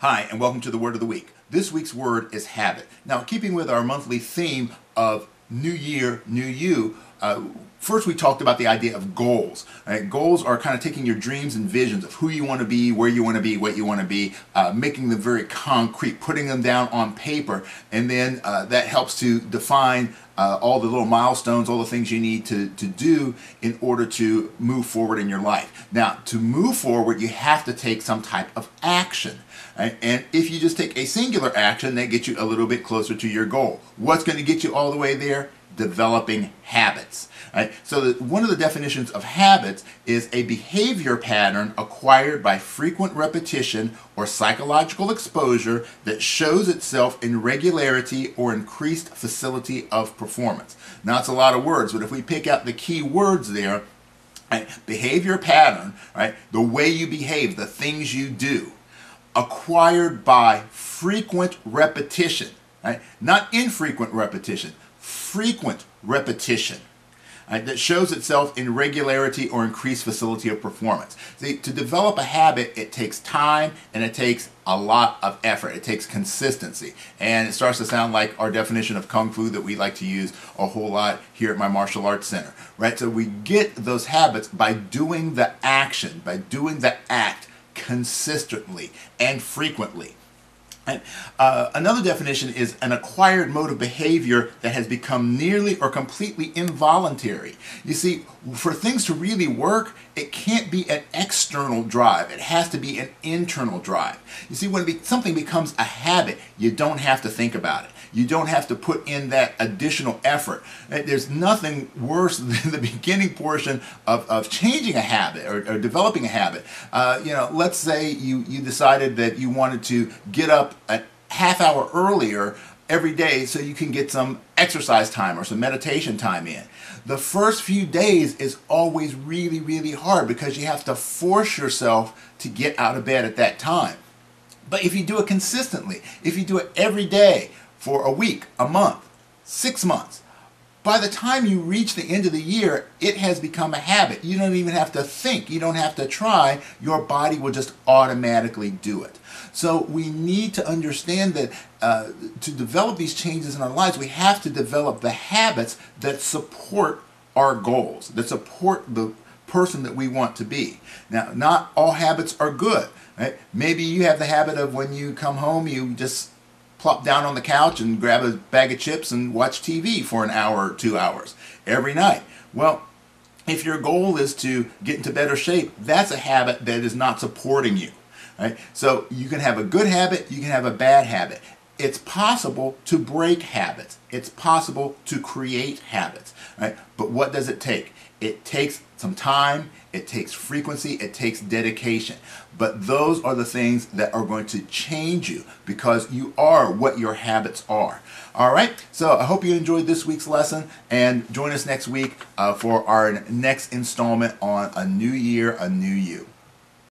Hi, and welcome to the Word of the Week. This week's word is habit. Now, keeping with our monthly theme of New Year, New You, first we talked about the idea of goals. Right? Goals are kind of taking your dreams and visions of who you want to be, where you want to be, what you want to be, making them very concrete, putting them down on paper, and then that helps to define all the little milestones, all the things you need to do in order to move forward in your life. Now, to move forward, you have to take some type of action. Right? And if you just take a singular action, that gets you a little bit closer to your goal. What's going to get you all the way there? Developing habits. Right? So one of the definitions of habits is a behavior pattern acquired by frequent repetition or psychological exposure that shows itself in regularity or increased facility of performance. Now, it's a lot of words, but if we pick out the key words there, right, behavior pattern, right, the way you behave, the things you do, acquired by frequent repetition, right? Not infrequent repetition, frequent repetition, right? That shows itself in regularity or increased facility of performance. See, to develop a habit, it takes time and it takes a lot of effort. It takes consistency. And it starts to sound like our definition of Kung Fu that we like to use a whole lot here at my martial arts center, right? So we get those habits by doing the action, by doing the act consistently and frequently. And, another definition is an acquired mode of behavior that has become nearly or completely involuntary. You see, for things to really work, it can't be an external drive. It has to be an internal drive. You see, when something becomes a habit, you don't have to think about it. You don't have to put in that additional effort. There's nothing worse than the beginning portion of changing a habit or developing a habit. Let's say you decided that you wanted to get up a half hour earlier every day so you can get some exercise time or some meditation time in. The first few days is always really, really hard because you have to force yourself to get out of bed at that time. But if you do it consistently, if you do it every day, for a week, a month, 6 months, by the time you reach the end of the year, it has become a habit. You don't even have to think. You don't have to try. Your body will just automatically do it. So we need to understand that to develop these changes in our lives, we have to develop the habits that support our goals, that support the person that we want to be. Now, not all habits are good. Right? Maybe you have the habit of when you come home, you just plop down on the couch and grab a bag of chips and watch TV for an hour or 2 hours every night. Well, if your goal is to get into better shape, that's a habit that is not supporting you. Right? So you can have a good habit, you can have a bad habit. It's possible to break habits. It's possible to create habits. Right? But what does it take? It takes some time, it takes frequency, it takes dedication. But those are the things that are going to change you because you are what your habits are. All right, so I hope you enjoyed this week's lesson and join us next week for our next installment on A New Year, A New You.